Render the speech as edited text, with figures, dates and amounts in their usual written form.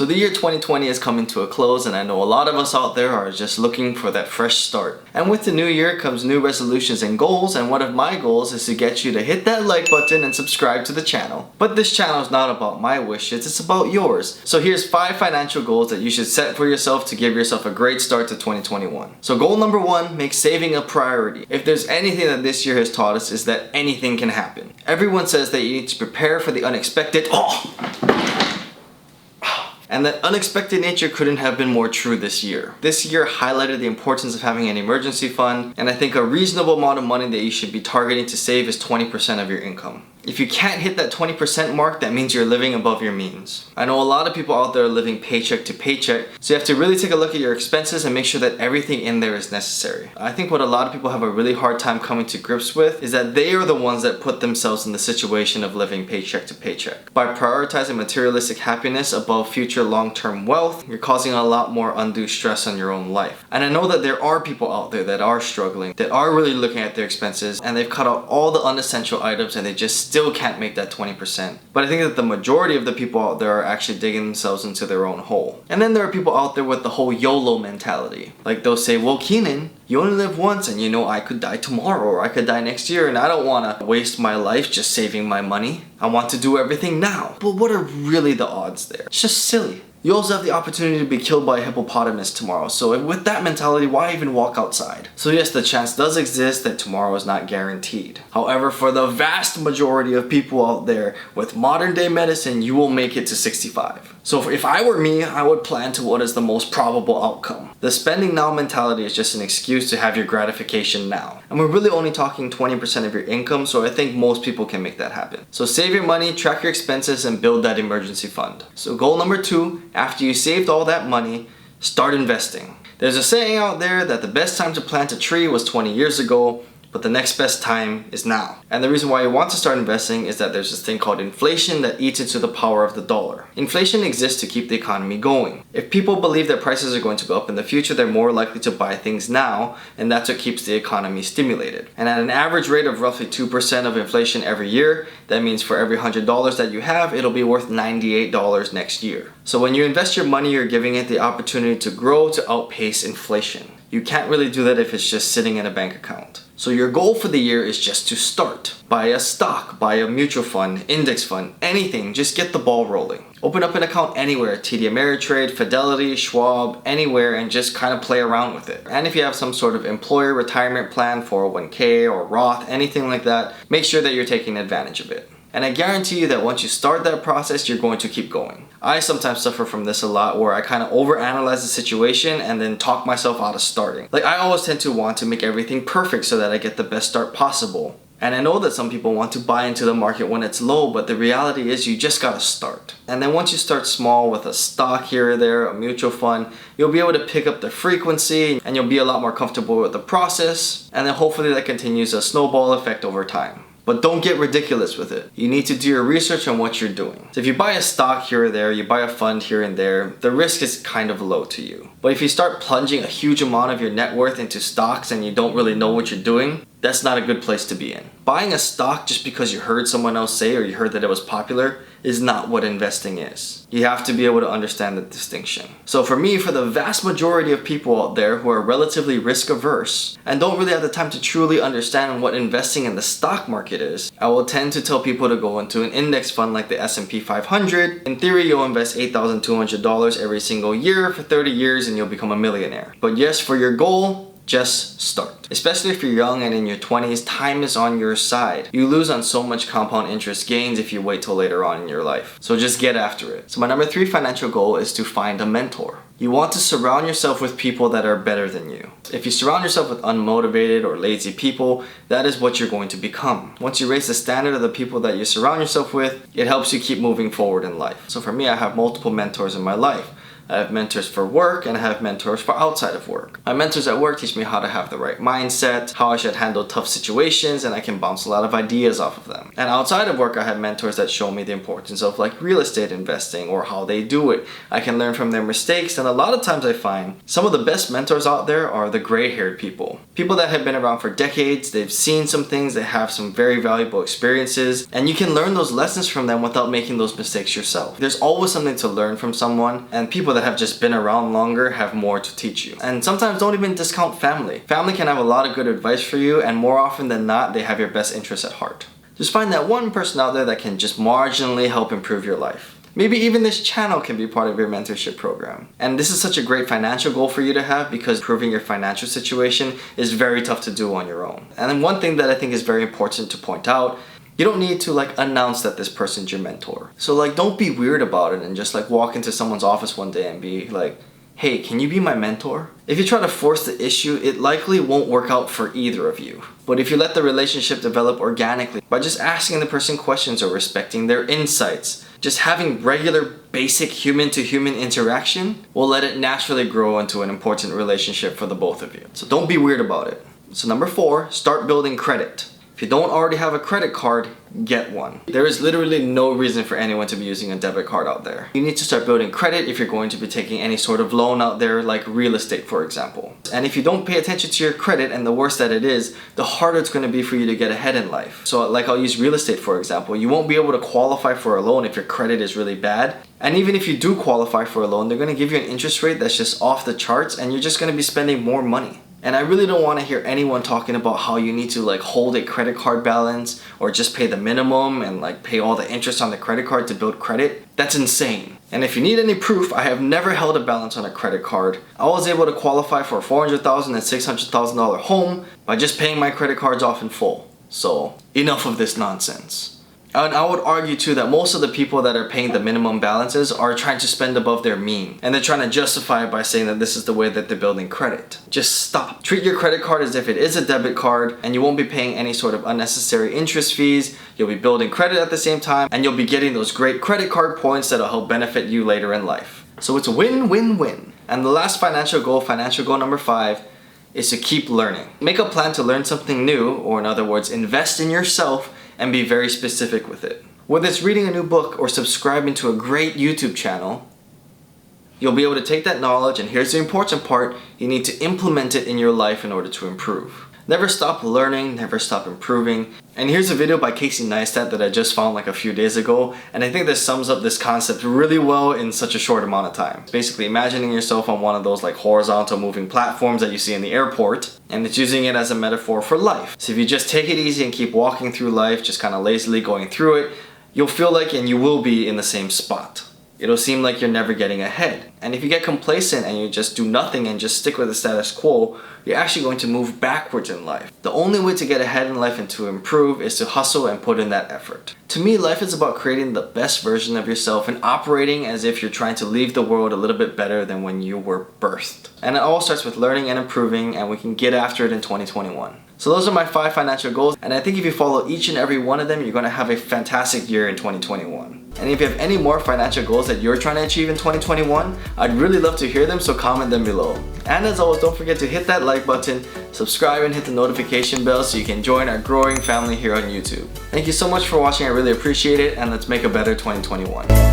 So the year 2020 is coming to a close, and I know a lot of us out there are just looking for that fresh start. And with the new year comes new resolutions and goals, and one of my goals is to get you to hit that like button and subscribe to the channel. But this channel is not about my wishes, it's about yours. So here's 5 financial goals that you should set for yourself to give yourself a great start to 2021. So goal number 1, make saving a priority. If there's anything that this year has taught us, is that anything can happen. Everyone says that you need to prepare for the unexpected. And that unexpected nature couldn't have been more true this year. This year highlighted the importance of having an emergency fund, and I think a reasonable amount of money that you should be targeting to save is 20% of your income. If you can't hit that 20% mark, that means you're living above your means. I know a lot of people out there are living paycheck to paycheck, so you have to really take a look at your expenses and make sure that everything in there is necessary. I think what a lot of people have a really hard time coming to grips with is that they are the ones that put themselves in the situation of living paycheck to paycheck. By prioritizing materialistic happiness above future long-term wealth, you're causing a lot more undue stress on your own life. And I know that there are people out there that are struggling, that are really looking at their expenses, and they've cut out all the unessential items and they just still can't make that 20%. But I think that the majority of the people out there are actually digging themselves into their own hole. And then there are people out there with the whole YOLO mentality. Like they'll say, well, Keenan, you only live once, and you know I could die tomorrow or I could die next year, and I don't want to waste my life just saving my money. I want to do everything now. But what are really the odds there? It's just silly. You also have the opportunity to be killed by a hippopotamus tomorrow, so with that mentality, why even walk outside? So yes, the chance does exist that tomorrow is not guaranteed. However, for the vast majority of people out there, with modern day medicine, you will make it to 65. So if I were me, I would plan to what is the most probable outcome. The spending now mentality is just an excuse to have your gratification now. And we're really only talking 20% of your income, so I think most people can make that happen. So save your money, track your expenses, and build that emergency fund. So goal number 2, after you saved all that money, start investing. There's a saying out there that the best time to plant a tree was 20 years ago, but the next best time is now. And the reason why you want to start investing is that there's this thing called inflation that eats into the power of the dollar. Inflation exists to keep the economy going. If people believe that prices are going to go up in the future, they're more likely to buy things now, and that's what keeps the economy stimulated. And at an average rate of roughly 2% of inflation every year, that means for every $100 that you have, it'll be worth $98 next year. So when you invest your money, you're giving it the opportunity to grow to outpace inflation. You can't really do that if it's just sitting in a bank account. So your goal for the year is just to start. Buy a stock, buy a mutual fund, index fund, anything, just get the ball rolling. Open up an account anywhere, TD Ameritrade, Fidelity, Schwab, anywhere, and just kind of play around with it. And if you have some sort of employer retirement plan, 401k or Roth, anything like that, make sure that you're taking advantage of it. And I guarantee you that once you start that process, you're going to keep going. I sometimes suffer from this a lot, where I kind of overanalyze the situation and then talk myself out of starting. Like, I always tend to want to make everything perfect so that I get the best start possible. And I know that some people want to buy into the market when it's low, but the reality is you just gotta start. And then once you start small with a stock here or there, a mutual fund, you'll be able to pick up the frequency and you'll be a lot more comfortable with the process. And then hopefully that continues a snowball effect over time. But don't get ridiculous with it. You need to do your research on what you're doing. So if you buy a stock here or there, you buy a fund here and there, the risk is kind of low to you. But if you start plunging a huge amount of your net worth into stocks and you don't really know what you're doing, that's not a good place to be in. Buying a stock just because you heard someone else say or you heard that it was popular is not what investing is. You have to be able to understand the distinction. So for me, for the vast majority of people out there who are relatively risk averse and don't really have the time to truly understand what investing in the stock market is, I will tend to tell people to go into an index fund like the S&P 500. In theory, you'll invest $8,200 every single year for 30 years and you'll become a millionaire. But yes, for your goal, just start. Especially if you're young and in your 20s, time is on your side. You lose on so much compound interest gains if you wait till later on in your life. So just get after it. So my number 3 financial goal is to find a mentor. You want to surround yourself with people that are better than you. If you surround yourself with unmotivated or lazy people, that is what you're going to become. Once you raise the standard of the people that you surround yourself with, it helps you keep moving forward in life. So for me, I have multiple mentors in my life. I have mentors for work, and I have mentors for outside of work. My mentors at work teach me how to have the right mindset, how I should handle tough situations, and I can bounce a lot of ideas off of them. And outside of work, I have mentors that show me the importance of like real estate investing or how they do it. I can learn from their mistakes, and a lot of times I find some of the best mentors out there are the gray-haired people. People that have been around for decades, they've seen some things, they have some very valuable experiences, and you can learn those lessons from them without making those mistakes yourself. There's always something to learn from someone, and people that have just been around longer have more to teach you. And sometimes don't even discount family. Family can have a lot of good advice for you, and more often than not, they have your best interests at heart. Just find that one person out there that can just marginally help improve your life. Maybe even this channel can be part of your mentorship program. And this is such a great financial goal for you to have, because improving your financial situation is very tough to do on your own. And then one thing that I think is very important to point out, you don't need to like announce that this person's your mentor. So like don't be weird about it and just like walk into someone's office one day and be like, hey, can you be my mentor? If you try to force the issue, it likely won't work out for either of you. But if you let the relationship develop organically by just asking the person questions or respecting their insights, just having regular basic human-to-human interaction will let it naturally grow into an important relationship for the both of you. So don't be weird about it. So number 4, start building credit. If you don't already have a credit card, get one. There is literally no reason for anyone to be using a debit card out there. You need to start building credit if you're going to be taking any sort of loan out there, like real estate, for example. And if you don't pay attention to your credit, and the worse that it is, the harder it's going to be for you to get ahead in life. So like I'll use real estate for example. You won't be able to qualify for a loan if your credit is really bad. And even if you do qualify for a loan, they're going to give you an interest rate that's just off the charts, and you're just going to be spending more money. And I really don't want to hear anyone talking about how you need to like hold a credit card balance or just pay the minimum and like pay all the interest on the credit card to build credit. That's insane. And if you need any proof, I have never held a balance on a credit card. I was able to qualify for a $400,000 and $600,000 home by just paying my credit cards off in full. So enough of this nonsense. And I would argue too that most of the people that are paying the minimum balances are trying to spend above their mean. And they're trying to justify it by saying that this is the way that they're building credit. Just stop. Treat your credit card as if it is a debit card, and you won't be paying any sort of unnecessary interest fees. You'll be building credit at the same time, and you'll be getting those great credit card points that'll help benefit you later in life. So it's a win-win-win. And the last financial goal number 5, is to keep learning. Make a plan to learn something new, or in other words, invest in yourself, and be very specific with it. Whether it's reading a new book or subscribing to a great YouTube channel, you'll be able to take that knowledge, and here's the important part, you need to implement it in your life in order to improve. Never stop learning, never stop improving. And here's a video by Casey Neistat that I just found like a few days ago, and I think this sums up this concept really well in such a short amount of time. It's basically imagining yourself on one of those like horizontal moving platforms that you see in the airport, and it's using it as a metaphor for life. So if you just take it easy and keep walking through life, just kind of lazily going through it, you'll feel like, and you will be in the same spot. It'll seem like you're never getting ahead. And if you get complacent and you just do nothing and just stick with the status quo, you're actually going to move backwards in life. The only way to get ahead in life and to improve is to hustle and put in that effort. To me, life is about creating the best version of yourself and operating as if you're trying to leave the world a little bit better than when you were birthed. And it all starts with learning and improving, and we can get after it in 2021. So those are my 5 financial goals, and I think if you follow each and every one of them, you're going to have a fantastic year in 2021. And if you have any more financial goals that you're trying to achieve in 2021, I'd really love to hear them, so comment them below. And as always, don't forget to hit that like button, subscribe, and hit the notification bell so you can join our growing family here on YouTube. Thank you so much for watching, I really appreciate it, and let's make a better 2021.